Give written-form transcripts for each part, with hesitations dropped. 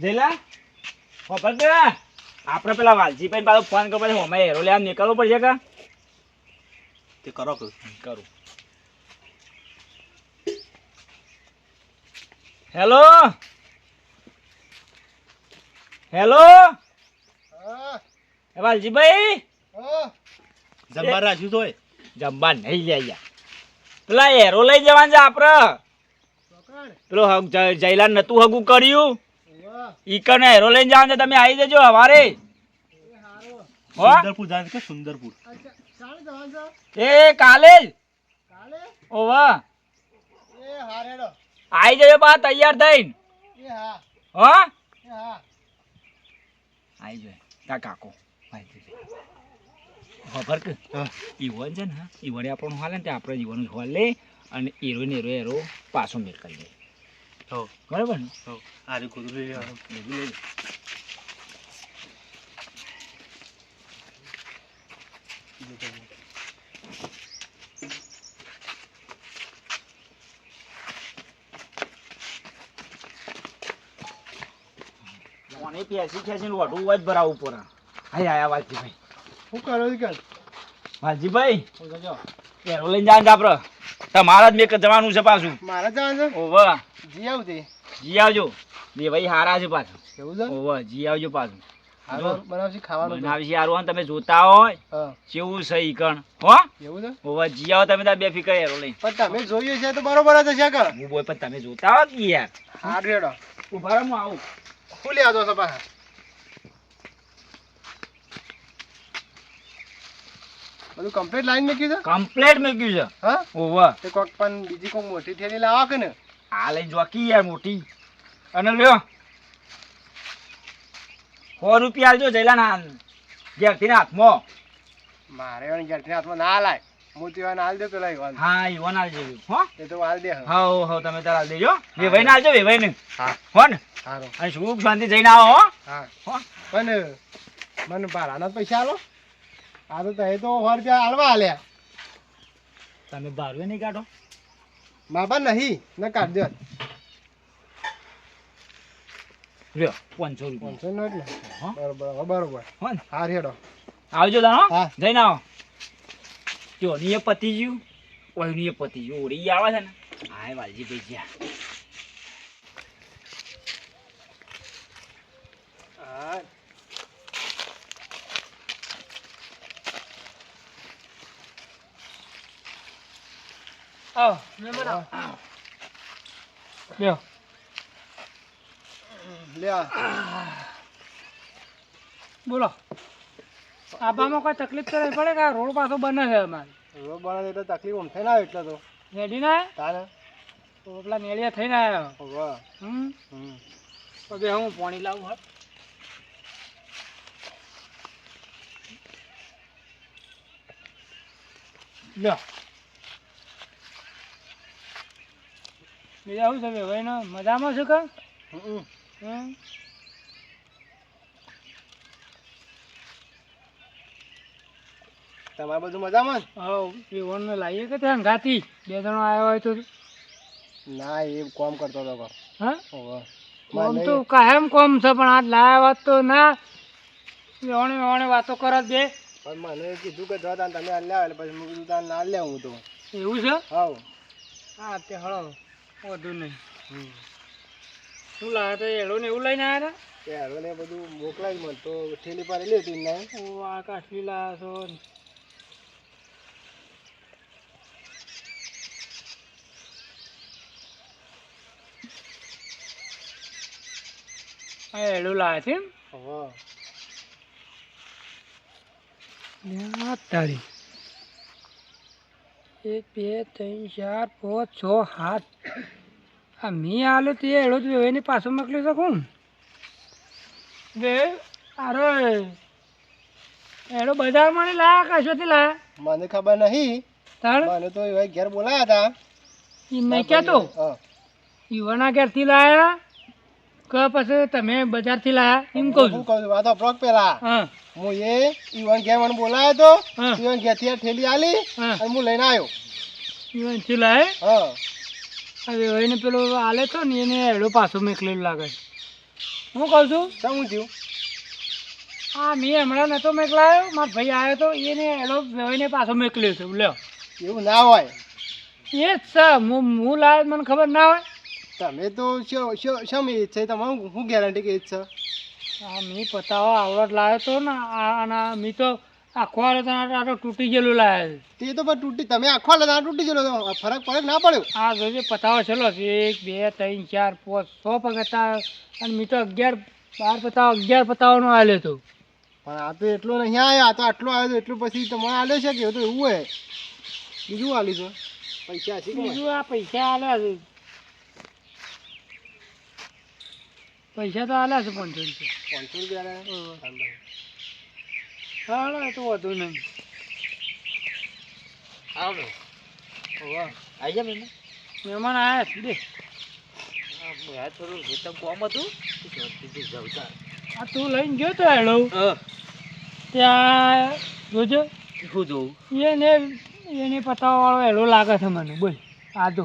જેલા ખબર કે આપણે પેલા વાલજીભાઈ પાછો ફોન કરો પછી અમે હેરો લેવા નીકળવું પડશે કે તે કરો કરું. હેલો હેલો વાલજીભાઈ જમવા રાખ્યું તો જમવા નહીં લે યાર પેલા હેરો લઈ જવાનું છે આપડે પેલો જયલાલ નતું હગું કર્યું ઈકને હેરો લઈને જવાનું છે તમે આવી જજો હવારે સુંદરપુર જાય કે સુંદરપુર એ કાલે જ ઓવા આવી જજો પા તૈયાર થઈને હો આવી જાય તા કાકો ખબર કે ઈવન છે ને ઈવડે આપણને હાલે ને આપણે ઈવન હાલ લે અને એરો ને એરો પાછો મેળ કરી દે બરાબર ને આરે કુદું લઈ મને પેસી ખેંચીને વઢું જ ભરાવું પડે હાય આયા વાલજીભાઈ શું કરો કે વાલજીભાઈ એરો લઈને જાણ આપડે તમારા જ મેક જવાનું છે પાછું મારે જવાનું છે ઓવા જી આવું તે જી આવજો બે ભાઈ હારા છે પાછું એવું છે ઓવા જી આવજો પાછું બનાવશે ખાવાનું બનાવશે હારું તમે જોતા હોય કેવું છે ઈ કણ હો એવું છે ઓવા જી આવો તમે તાર બે ફિકર એરો લઈને પણ તમે જોઈએ છે તો બરોબર જ છે કે હું બોય પણ તમે જોતા હો કે યાર હા રેડો ઉભા રહો હું આવું શું લે આવતો સપા બધું કમ્પ્લીટ લાઈન મેં કીધું કમ્પ્લીટ મૂક્યું છે હા ઓવા તે કોક પણ બીજી કોક મોટી થેલી લાવા કે ને આ લઈ જોકી યાર મોટી અને લ્યો 100 રૂપિયા આલજો જઈલા ના ઘેરથી ના હાથમાં મારે પણ ઘેરથી હાથમાં ના લાય મોતી વાળા હાલ દે પેલા ઈવાન હા ઈવન આલ જેવું હો એ તો હાલ દે હા તમે તાર આલ દેજો વેવાઈ ના આલજો વેવાઈ ને હા હો ને સારું અને સુખ શાંતિ જઈને આવો હો હા હો પણ મને ભાડાના જ પૈસા આલો આ તો તે તો 100 રૂપિયા હાલવા હાલ્યા તમે બારવે નહીં કાઢો માપા નહીં ને કાઢ દો લ્યો 500 રૂપિયા 500 નો એટલે હા બરોબર બરોબર હો ને હા રેડો આવજો તાણ હો હા. જઈને આવો જો ની એ પતી ગયું ઓય ની એ પતી ગયું ઓડી આવે છે ને હાય વાલજી ભાઈ જ્યા હા આવ મેમન આવ લ્યો લ્યો બોલો આબામાં કોઈ તકલીફ તો નહીં પડે કે આ રોડ પાછો બને છે અમારે રોડ બને એટલે તકલીફ આમ થઈને આવે એટલે તો રેડી ના તારે તો પેલા નેળિયા થઈને આવ્યો વાહ તો બે હું પાણી લાવું હા લ્યો બીજા શું છે ભાઈ ને મજામાં છે કે તમારે બધું મજામાં હા પીવણ ને લાવીએ કે ત્યાં ગાતી 2 જણા આવ્યા હોય તો ના એ કોમ કરતો હતો હા કોમ તો કાયમ કોમ છે પણ આજ લાવ્યા વાત તો ના વેવણે વાતો કરત બે પણ મને કીધું કે જો તમે હાલ લાવે એટલે પછી મેં કીધું તાર ના લે હું તો એવું છે હા હા તે હળો વધુ નહીં શું લાવે તો એડો ને એવું લઈને આવ્યા હતા એડો ને બધું મોકલાવી મને તો ઠેલી પર લે હતી ને ઓ આ કાશ્મી લાવ્યા છો આ એડું લાવે છે તારી 1 2 3 4 5 6 7 આ મી આલે તે એડો જ વેની પાછો મોકલી શકું બે અરે એડો બજારમાં ને લાયા કશોથી લાયા મને ખબર નહીં તાણ મને તો એ ઘેર બોલાયા હતા ઈ નહીં કહેતો ઈવાના ઘેરથી લાયા કે પછી તમે બજારથી લાયા એમ કહું છું વાત અપ્રોક પેલા હા હું એ ઈવન ઘેર મને બોલાયો તો ઈવન ઘેરથી ઠેલી આલી અને હું લઈને આવ્યો ઈવન થી લાય હા હવે એને પેલો આલે તો ને એને એડો પાછો મેકલેલું લાગે હું કહું છું શું થયું હા મેં હમણાં નતો મોકલાયો મારો ભાઈ આવ્યો તો એને એડો ભાઈને પાછો મોકલ્યો છે લ્યો એવું ના હોય એ જ છે હું લાવ્યો મને ખબર ના હોય તમે તો શમ એ છે તમારું શું ગેરંટી કે એ જ છે હા મેં પતાવો આવડત લાવ્યો તો ને અને મેં તો આખો આટો તૂટી ગયેલું લાવ્યો તે તો પણ તૂટી તમે આખો તૂટી ગયેલો ફરક પડે ના પડ્યો હા જોજે પતાવો ચલો 1 2 3 4 5 6 પગતા અને મેં તો 11 પતાવાનો આલ્યો તો પણ આ તો એટલો નહીં આવ્યો આ તો આટલો આવ્યો તો એટલું પછી તમારે આલ્યો છે કે તો એવું હોય બીજું આલ્યું છે પૈસા છે બીજું આ પૈસા આલ્યા છે પૈસા તો આલ્યા છે 500 રૂપિયા હા તો વધુ નહીં આવડો આવી જા મહેમાન આવ્યા છે દે થોડું ખેતર કોમ હતું આ તું લઈને ગયો તો હેડો ત્યાં જોજો શું જોવું એને પતાવા વાળો હેડો લાગે છે મને બોલ આ તો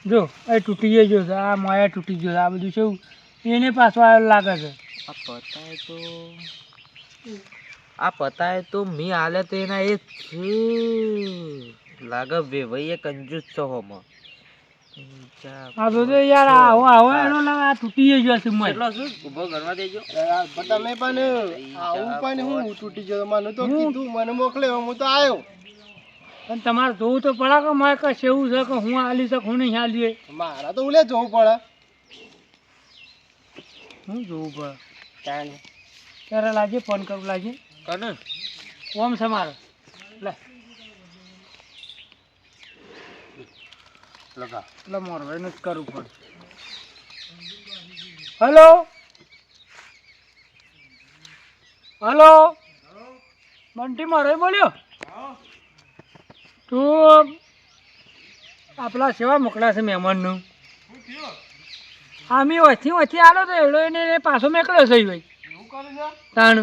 જો એ તૂટી ગયો છે આ મોયા તૂટી ગયો છે આ બધું શું એને પાછો આવેલો લાગે છે આ પતાય તો મી હાલે તો એના એ લાગે ભાઈ કંજૂસ છો હોમાં આ બધું યાર આવો એનો લાગે આ તૂટી ગયો છે મને એટલો શું ઉભો કરવા દેજો તમે પણ આવું પણ હું તૂટી ગયો મને તો કીધું મને મોકલ્યો હું તો આવ્યો પણ તમારે જોવું તો પડે કે મારે કશે એવું છે કે હું હાલી શકું હું નહીં હાલીએ મારા તો ઉલે જોવું પડે હું જોવું પડે ત્યારે લાગે ફોન કરું લાગે કને કોમ છે મારો લે લગા એટલે મારો ભાઈને જ કરવું પડે હલો હલો બંટી મારો બોલ્યો તું આપણા સેવા મોકલ્યા છે મહેમાનનું હા મેં વચ્ચે આલો તો એડો એને પાછો મોકલ્યો છે ભાઈ તાણ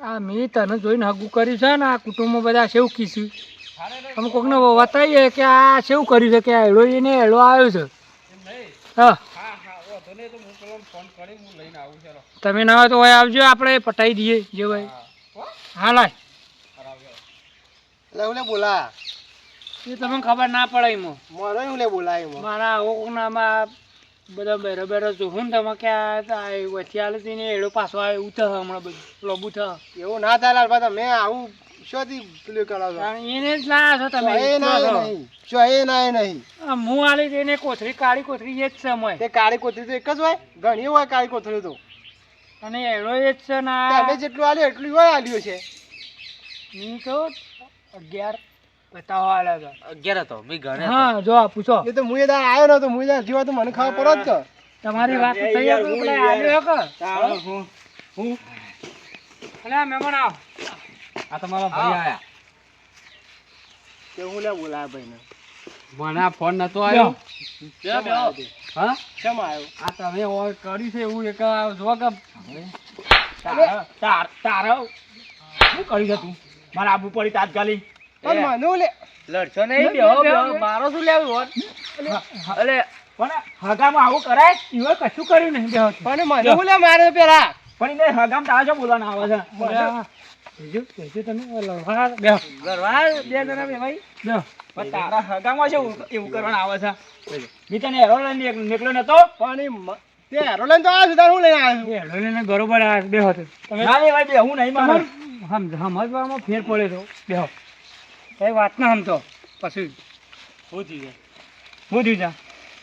આ મેં તને જોઈને હગું કર્યું છે ને આ કુટુંબમાં બધા સેવું કીધું અમે કોકને બતાવીએ કે આ સેવું કર્યું છે કે આ એડો એને એડો આવ્યો છે હા તમે ના હોય તો હોય આવજો આપણે પટાઈ દઈએ જે ભાઈ હા લાય બોલા એ તમને ખબર ના પડે એમાં મારો એવું લે બોલાય મારા ઓકનામાં બધા બેરો બેરો જોઉં ને તમે ક્યાં વચ્ચે આલે તેને એડો પાછો આવે એવું થશે હમણાં બધું લોબુ થશે એવું ના થાય લાલ તમે આવું શોથી પેલું કરાવો એને જ લાયા છો તમે નહીં હું આલી તેને કોથળી કાળી કોથળી એ જ છે મય તે કાળી કોથળી તો એક જ હોય ઘણી હોય કાળી કોથળી તો અને એડો એ જ છે ને તમે જેટલું આલ્યું એટલું હોય આલ્યું છે મેં તો 11 બતાવો આલ્યા હતા 11 હતો મી ગણે હા જો પૂછો એ તો મુએ દાર આવ્યો નતો મુએ દાર જીવા તો મને ખબર પડત કે તમારી વાત થઈ ગઈ તો પેલા આલ્યો કે હું અલે મહેમાન આવ આ તમારા ભાઈ આયા કે હું લે બોલાય ભાઈને મને આ ફોન નતો આવ્યો હા કેમ આવ્યો આ તમે ઓર કરી છે એવું એક જો કે તારો શું કરી છે તું મારે આબુ પડી તાત્કાલિક પણ મને લે લડશો નહીં બેહો મારો શું લેવું હોત અલે પણ હગામાં આવું કરાય ઈવો કશું કર્યું નહીં બેહો પણ મને હું લે મારે પેલા પણ એને હગામ તારા જો બોલવાના આવે છે બીજું તમે લડવા બેહો ગરવા બે જણા બે ભાઈ બેહો પણ તારા હગામાં છે એવું કરવાના આવે છે મેં તને હેરો લઈને નીકળ્યો નતો પણ તે હેરો લઈને તો આવ્યો છું હું લઈને આવ્યો છું હેરો લઈને બરોબર આવ્યો બેહો તમે ના એ ભાઈ હું નહીં મારું સમજવામાં ફેર પડે તો બેહો કઈ વાત ના સમતો પછી શું થયું છે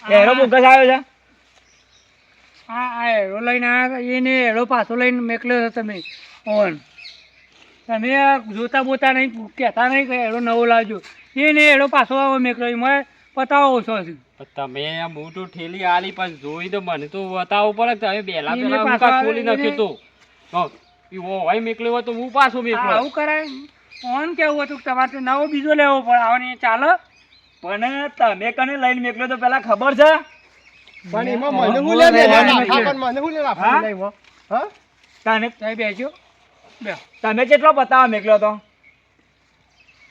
હેરો બોગસ આવ્યો છે આ હેરો લઈને આવ્યા એને હેરો પાછો લઈને મેકલ્યો છો તમે ઓન તમે જોતા બોતા નહીં કહેતા નહીં કે હેરો નવો લાવજો એને હેરો પાછો આવો મેકલ્યો એમાં પતાવો છો તમે આ મોટું ઠેલી આલી પણ જોઈ તો મને તો બતાવવું પડે તમે બેલા એને પેલા પાછા મુકા ખોલી નાખ્યું તો હોય મેકલ્યો હોય તો હું પાછો મેકલો આવું કરાય ઓન કેવું હતું કે તમારે નવો બીજો લેવો પડે આવવાની ચાલે પણ તમે કને લઈને મેકલ્યો તો પેલા ખબર છે પણ એમાં મને હું લે મને હું લે હા તને તમે બેસજો બે. તમે કેટલો બતાવવા મેકલ્યો તો?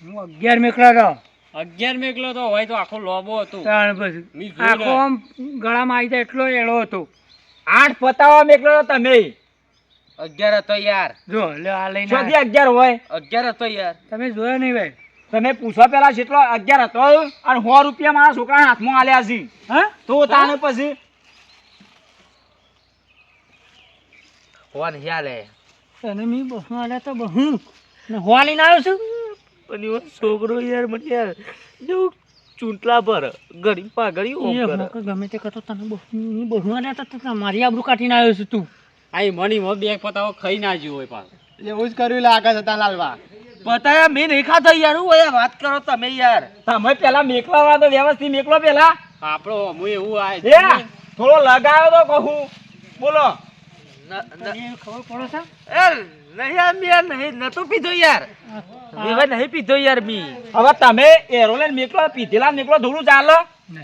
હું 11 મેકલો હતો 11 મેકલો તો હોય તો આખો લોબો હતો. તાણ પછી મી જોઈ આખો રહ્યો. આમ ગળામાં આવી જાય એટલો એળો હતો 8 પતાવવા મેકલ્યો તો તમે. 11 હતો યાર જો લે આ લઈને ચોથી 11 હોય 11 હતો યાર તમે જોયો નહીં ભાઈ તમે પૂછો પેલા કેટલો 11 હતો અને 100 રૂપિયા મારા છોકરાના હાથમાં આલ્યા છે. હા તો તાને પછી હોન યાલે તને મી બહુ આલે તો બહુ ને હોવા લઈને આવ્યો છું પણ એવો છોકરો યાર મને યાર જો ચૂંટલા પર ગરીબ પાગડી ઓમ એ કરે મોકો ગમે તે કરતો તને બહુ આલે તો મારી આબરૂ કાઢીને આવ્યો છું તું આઈ મની મો બે પતાવો ખાઈ ના જ્યો હોય પાછો. એવું જ કર્યું લાગે છે તાલાલવા પતાયા મેં નહીં ખાતો યાર હું ઓય વાત કરો તમે યાર તમે પેલા મેકલા તો વ્યવસ્થિત મેકલો પેલા. આપણો હું એવું આ એ થોડો લગાવ્યો તો કહું બોલો. ખબર પડે છે નહીં યાર મેં નહીં નતો પીધો યાર હવે નહીં પીધો યાર મી હવે તમે એરોલેન મેકલો પીધેલા મેકલો થોડું ચાલે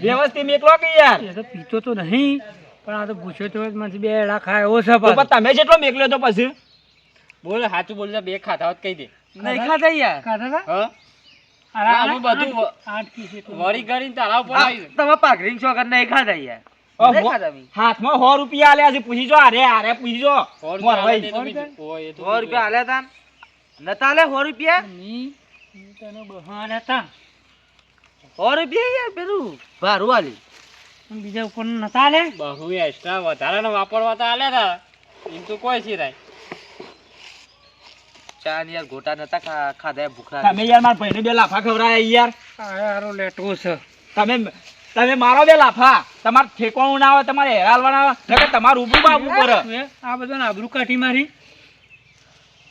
વ્યવસ્થિત મેકલો કે યાર. એ તો પીતો તો નહીં પણ આ તો પૂછ્યો તો મને બે એડા ખાય એવો છે તો પણ તમે જેટલો મેકલ્યો તો પછી બોલ સાચું બોલ બે ખાતા હોત કહી દે. નહીં ખાતા યાર ખાતા હા હતા આવું બધું વળી કરીને તારા ઉપર આવી જાય. તમે પાઘરી છોકર નહીં ખાતા યાર નહીં ખાતા મી હાથમાં 100 રૂપિયા આલ્યા છે પૂછી જો. અરે પૂછી જો. સો મોર રૂપિયા ભાઈ. આલે તો બીજું. ઓય, એ તો 100 રૂપિયા આલ્યા તા નતા આલે 100 રૂપિયા તને બહાર હતા 100 રૂપિયા યાર પેલું ભારું આલી બીજા ઉપર નતા આલે બહુ એક્સ્ટ્રા વધારાનો વાપરવા તો આલ્યા તા એમ તો કોઈ સિરાય. ચા ને યાર ગોટા નતા ખાધા ભૂખરા તમે યાર મારા ભાઈને 2 લાફા ખવડાયા યાર. હારો લેટવો છે તમે મારો 2 લાફા. તમારે ઠેકવાનું ના આવે, તમારે હેરાલવાના આવે, નકર તમારું ઊભું બાબુ પર. આ બધાને આબરૂ કાઢી મારી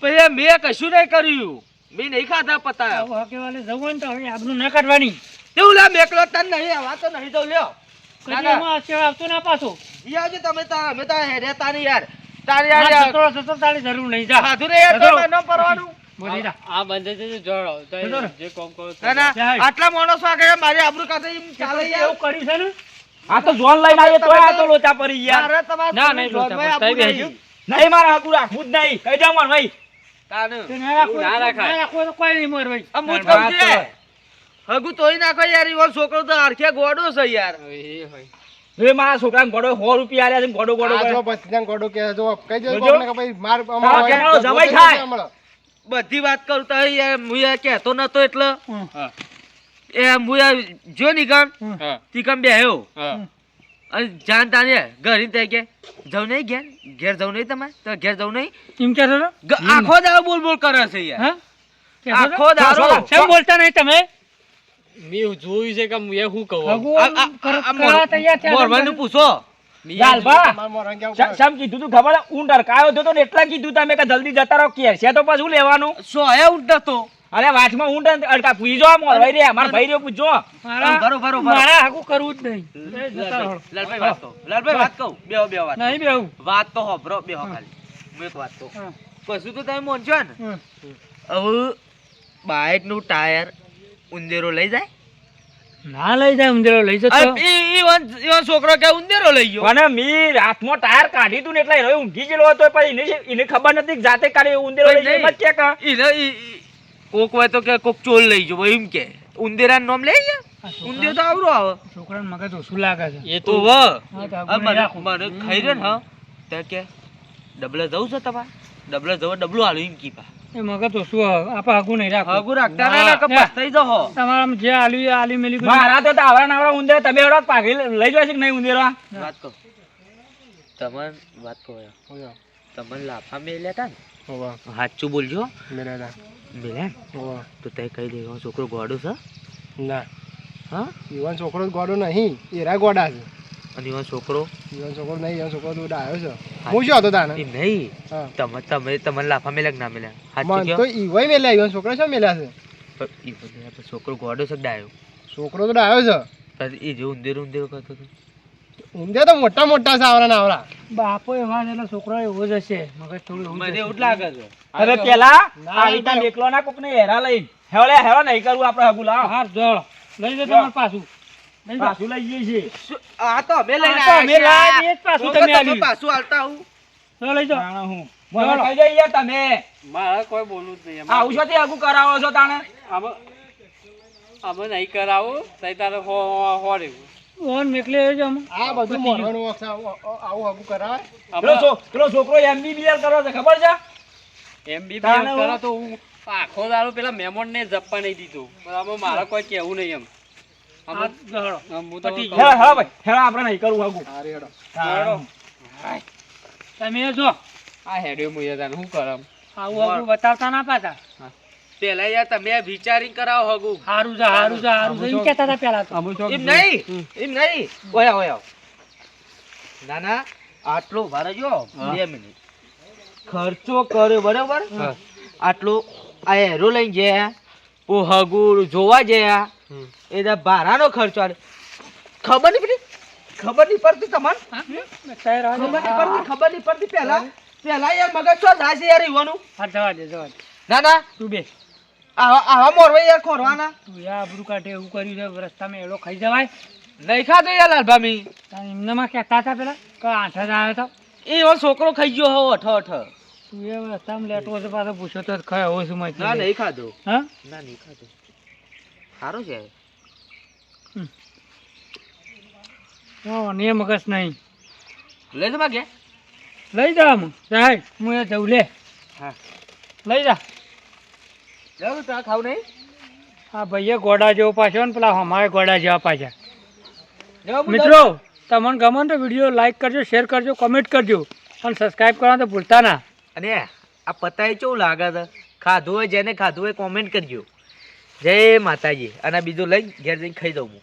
પછી મેં કશું નહીં કર્યું મેં નહીં ખાધા પતા હકેવાલે જવું ને તો હવે આબરૂ ના કાઢવાની તેવું લે મેકલો તન નહીં આ વાતો નહીં તો લ્યો કદીમાં સેવા આવતો ના પાછો ઈ આવજો તમે તા અમે તા હેડે તારી યાર તારી યાર તો તારી જરૂર નહીં જા સાધુ ને યાર તો ન પરવાનું બોલી જા આ બંધ થઈ જોડો તો જે કોમ કરો તે. ના આટલા માણસો આગળ મારી આબરૂ કાઢે એમ ચાલે યાર એવું કર્યું છે ને આ તો જોન લઈને આવ્યો તોય આ તો લોચા પડી યાર. અરે તમાર ના નહીં લોચા પર બેહજો નહીં મારા હકુ રાખવું જ નહીં. કહી દઉં માર ભાઈ. તાને ના રાખાય. ના રાખો તો કોઈ નહીં મોર ભાઈ અમુક કહું છે હગુ તોય નાખો યાર ઈવો છોકરો તો હરખે ગોડો છે યાર એ હોય હવે મારા છોકરાને ગોડો 100 રૂપિયા આલ્યા છે. ગોડો ગોડો કરે. બચ્ચાને ગોડો કે જો કહી દે જોજો. કોકને કે ભાઈ માર તારા કેનાલો જમાઈ થાય. બધી વાત કરું તો યાર હું યાર કહેતો નતો એટલે હા એ હું યાર જો નીકળ હા તીકમ બેહ્યો હા અને જાન તાને ઘરે તે કે જવું નહીં ઘેર જવું નહીં તમારે તો ઘેર જવું નહીં એમ કે આખો દાડો બોલ બોલ કરે છે યાર આખો દાડો કેમ બોલતા નહીં તમે મેં જોયું છે કે હું એ શું કહું મોરવાનું પૂછો ગાલભા. માર મોરંગ કેવું શમ કીધું તું ખબર? ઊંડ અરકાયો હતો ને એટલા કીધું તમે કે જલ્દી જતા રહો. કેર છે તો પાછું લેવાનું. સો હે ઉઠતો અરે વાંચમાં ઊંડ અડકા પૂછી જો. મોરવાઈ રે મારા ભાઈ રે પૂછજો. બરોબર મારા હાકુ કરવું જ નહીં લાલભાઈ વાત કહું બેહો વાત નહીં બેહું વાત તો હોભરો બેહો ખાલી હું એક વાત કહું કશું તો તમે મોનજો ને હવે બાઇક નું ટાયર ઉંદેરો લઈ જાય ના લઈ જાય ઉંદેરો લઈ જતો ઈ છોકરો કે ઉંદેરો લઈ ગયો અને મી હાથમાં ટાયર કાઢી તું ને એટલે એ ઊંઘી ગયેલો હતો. પછી એને ખબર નથી કે જાતે કાઢે ઊંધેરો લઈ જાય. મત કે કા કોક હોય તો કે કોક ચોર લઈ ગયો એમ કે ઉંદેરા નામ લઈ ગયા ઉંદેરો તો આવરો આવે છોકરાને મગજ ઓછું લાગે છે એ તો તો મને ખાઈ રહ્યો ને હા તે કે ડબલે જવું છે તમારે ડબલે જવો ડબલું હાલું એમ કી પા એ મગજ ઓછું આપા હગુ નહીં રાખો હગુ રાખતા ના કે પસ્તાઈ જાઓ તમારા જે આલી મેલી મારા તો આવરા નાવરા ઊંધેરા તમે એવડો પાઘડી લઈ જાય છે કે નહીં ઊંધેરા? વાત કહો તમને વાત કહો તમને લાફા મેલ્યા તા ને હોવા સાચું બોલજો મેરા મેલ્યા હોવા તો તે કહી દેવાનો છોકરો ગોડો છે ના હા ઈવન છોકરો જ ગોડો નહીં એરા ગોડા છે અને એનો છોકરો ઈવન છોકરો નહીં ઈવન છોકરો તો ડાયો છે હું શું હતો તાને એ નહીં હા તમે લાફા મેલ્યા કે ના મેલ્યા સાચું મન તો કહો ઈવય મેલ્યા ઈવન છોકરો શું મેલ્યા છે પણ ઈ બધું છોકરો ગોડો છે કે ડાયો છોકરો તો ડાયો છે પણ એ જે ઊંધેરો કરતો હતો ઊંધે તો મોટા મોટા છે આવરા નાવરા બાપો એવા એટલે છોકરો એવો જ હશે મગજ થોડું મને એવું લાગે છે અરે પેલા આ રીતના એકલો ના કોક ને હેરા લઈ હેવલે હેરો નહીં કરવું આપણે હગુ લાવ. હાર જળ લઈ જજો તમાર પાછું પાછું લઈ જઈએ છીએ. આ તો અમે લઈને આ તો અમે આવ્યા લાવીએ છીએ. જ પાછું તો તમે તમે આલ્યું. પાછું આલતા હું લઈ જાઓ જાણો હું મને કહી દે યાર તમે મારે કોઈ બોલવું જ નહીં આવું છો તે હગું કરાવો છો તાણે અમે નહીં કરાવું તઈ તારે હો રહેવું ઓન મેકલે જ આમ આ બધું મોરવાનું વખત આવું હગું કરાવે પેલો છોકરો MBBS કરો છે ખબર છે MBBS તાણે કરો તો હું આખો દાડો પેલા મહેમાન ને જપ્પા નહીં દીધું પણ આમાં મારે કોઈ કેવું નહીં એમ આ જહડો હું તો કહું. હેડા હેડા ભાઈ હેડા આપણે નહીં કરવું હગું હારી હેડો હેડો. તમે જો આ હેડ્યો મુયે તાને શું કરમ આવું આવું બતાવતા ના પાતા પેલા યાર તમે વિચારી કરાવો હગું હારું જા હારું જા હારું જા એમ કહેતા હતા પેલા તો અમે તો એમ નહીં ઓયા ઓયા ના ના આટલો ઉભા જો 2 મિનિટ ખર્ચો કર્યો બરાબર આટલો આ હેરો લઈને ગયા ઓ હગું જોવા ગયા એ ભાડાનો ખર્ચો આલે ખબર નહીં પડતી તમને ખબર નહીં પડતી પહેલા યાર મગજ છો જાય છે યાર ઈવાનું હા જવા દે ના ના તું બે આવા મોરવા યાર ખોરવાના તું યા આબરૂ કાઢે એવું કર્યું છે રસ્તામાં એડો ખાઈ જવાય નહીં ખાતો યાર લાલભામી એમનામાં કહેતા હતા પેલા કે 8 જ આવ્યો તો એ એવો છોકરો ખાઈ ગયો હો અઠ તું એ રસ્તામાં લેટવો છે પાછો પૂછ્યો તો ખાય હોવ છું ના નહીં ખાધો હા ના નહીં ખાધો સારો છે ને મગજ નહીં લે જમા કે લઈ જા હું સાહેબ હું એ જઉં લે હા લઈ જા જાવ તા ખાવ નહીં આ ભાઈએ ગોડા જેવો પાછો ને પેલા અમારે ગોડા જેવા પાછા જાવ મિત્રો તમને ગમે તો વિડીયો લાઈક કરજો શેર કરજો કમેન્ટ કરજો અને સબસ્ક્રાઈબ કરવાનું તો ભૂલતા ના અને આ પતાય કેવું લાગે છે ખાધું હોય જેને ખાધું હોય કોમેન્ટ કરજો જય માતાજી અને બીજું લઈને ઘેર જઈને ખાઈ દઉં હું